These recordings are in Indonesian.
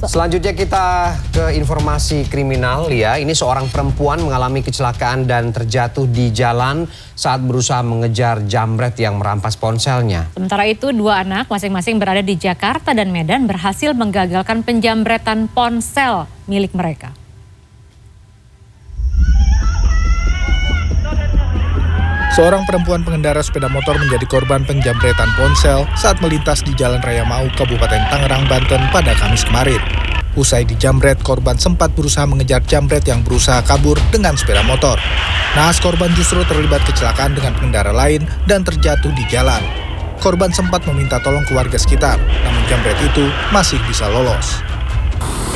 Selanjutnya kita ke informasi kriminal ya. Ini seorang perempuan mengalami kecelakaan dan terjatuh di jalan saat berusaha mengejar jambret yang merampas ponselnya. Sementara itu 2 anak masing-masing berada di Jakarta dan Medan berhasil menggagalkan penjambretan ponsel milik mereka. Seorang perempuan pengendara sepeda motor menjadi korban penjambretan ponsel saat melintas di Jalan Raya Mau, Kabupaten Tangerang, Banten pada Kamis kemarin. Usai dijambret, korban sempat berusaha mengejar jambret yang berusaha kabur dengan sepeda motor. Naas korban justru terlibat kecelakaan dengan pengendara lain dan terjatuh di jalan. Korban sempat meminta tolong ke warga sekitar, namun jambret itu masih bisa lolos.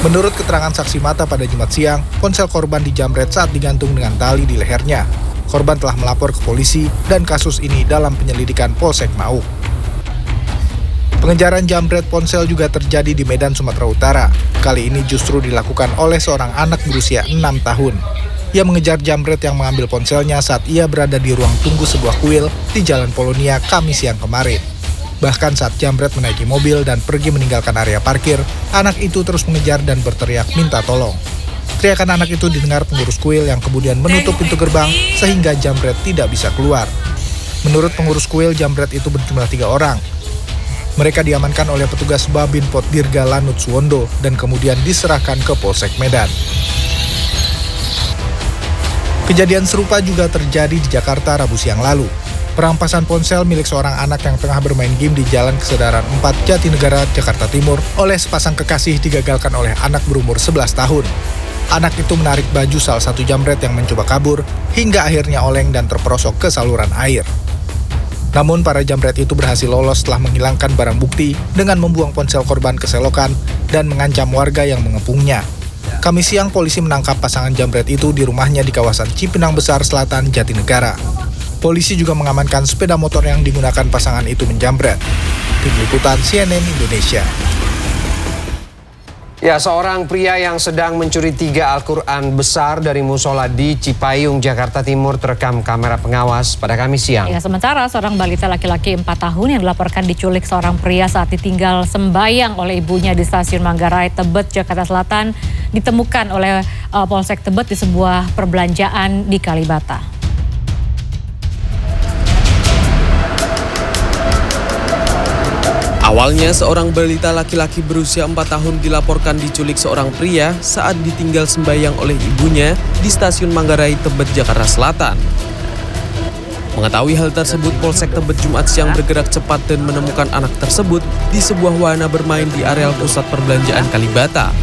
Menurut keterangan saksi mata pada Jumat siang, ponsel korban dijambret saat digantung dengan tali di lehernya. Korban telah melapor ke polisi dan kasus ini dalam penyelidikan Polsek Mau. Pengejaran jambret ponsel juga terjadi di Medan, Sumatera Utara. Kali ini justru dilakukan oleh seorang anak berusia 6 tahun. Ia mengejar jambret yang mengambil ponselnya saat ia berada di ruang tunggu sebuah kuil di Jalan Polonia Kamis siang kemarin. Bahkan saat jambret menaiki mobil dan pergi meninggalkan area parkir, anak itu terus mengejar dan berteriak minta tolong. Teriakan anak itu didengar pengurus kuil yang kemudian menutup pintu gerbang sehingga jambret tidak bisa keluar. Menurut pengurus kuil, jambret itu berjumlah 3 orang. Mereka diamankan oleh petugas Babinpot Dirga Lanut Suwondo dan kemudian diserahkan ke Polsek Medan. Kejadian serupa juga terjadi di Jakarta Rabu siang lalu. Perampasan ponsel milik seorang anak yang tengah bermain game di Jalan Kesedaran 4 Jatinegara, Jakarta Timur oleh sepasang kekasih digagalkan oleh anak berumur 11 tahun. Anak itu menarik baju salah satu jambret yang mencoba kabur hingga akhirnya oleng dan terperosok ke saluran air. Namun para jambret itu berhasil lolos setelah menghilangkan barang bukti dengan membuang ponsel korban ke selokan dan mengancam warga yang mengepungnya. Kamis siang polisi menangkap pasangan jambret itu di rumahnya di kawasan Cipinang Besar Selatan, Jatinegara. Polisi juga mengamankan sepeda motor yang digunakan pasangan itu menjambret. Tim Liputan CNN Indonesia. Ya, seorang pria yang sedang mencuri 3 Al-Quran besar dari musola di Cipayung, Jakarta Timur terekam kamera pengawas pada Kamis siang. Ya, sementara seorang balita laki-laki 4 tahun yang dilaporkan diculik seorang pria saat ditinggal sembayang oleh ibunya di Stasiun Manggarai, Tebet, Jakarta Selatan ditemukan oleh Polsek Tebet di sebuah perbelanjaan di Kalibata. Awalnya seorang balita laki-laki berusia 4 tahun dilaporkan diculik seorang pria saat ditinggal sembayang oleh ibunya di Stasiun Manggarai, Tebet, Jakarta Selatan. Mengetahui hal tersebut, Polsek Tebet Jumat siang bergerak cepat dan menemukan anak tersebut di sebuah wahana bermain di areal pusat perbelanjaan Kalibata.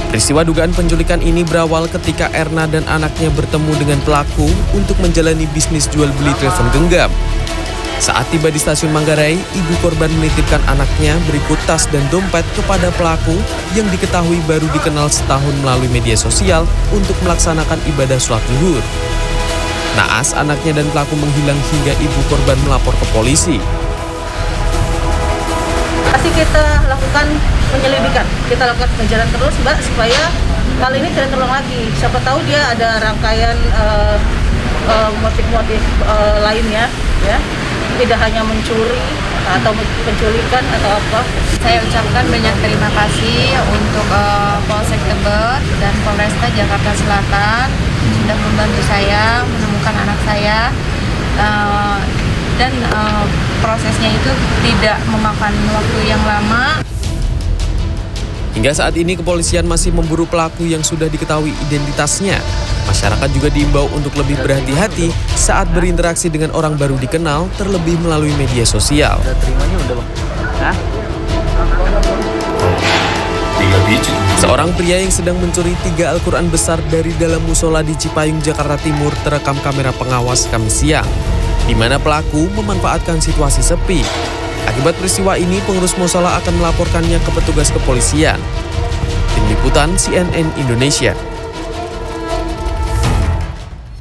Peristiwa dugaan penculikan ini berawal ketika Erna dan anaknya bertemu dengan pelaku untuk menjalani bisnis jual beli telepon genggam. Saat tiba di Stasiun Manggarai, ibu korban menitipkan anaknya berikut tas dan dompet kepada pelaku yang diketahui baru dikenal setahun melalui media sosial untuk melaksanakan ibadah sholat zuhur. Naas, anaknya dan pelaku menghilang hingga ibu korban melapor ke polisi. Pasti kita lakukan penyelidikan, kita lakukan pengejaran terus Mbak, supaya kali ini tidak terulang lagi. Siapa tahu dia ada rangkaian motif-motif lainnya, ya. Tidak hanya mencuri atau penculikan atau apa. Saya ucapkan banyak terima kasih untuk Polsek Tebet dan Polresta Jakarta Selatan sudah membantu saya menemukan anak saya dan prosesnya itu tidak memakan waktu yang lama. Hingga saat ini kepolisian masih memburu pelaku yang sudah diketahui identitasnya. Masyarakat juga diimbau untuk lebih berhati-hati saat berinteraksi dengan orang baru dikenal, terlebih melalui media sosial. Seorang pria yang sedang mencuri 3 Al-Quran besar dari dalam musola di Cipayung, Jakarta Timur terekam kamera pengawas Kamis siang, di mana pelaku memanfaatkan situasi sepi. Akibat peristiwa ini, pengurus musola akan melaporkannya ke petugas kepolisian. Tim Liputan CNN Indonesia.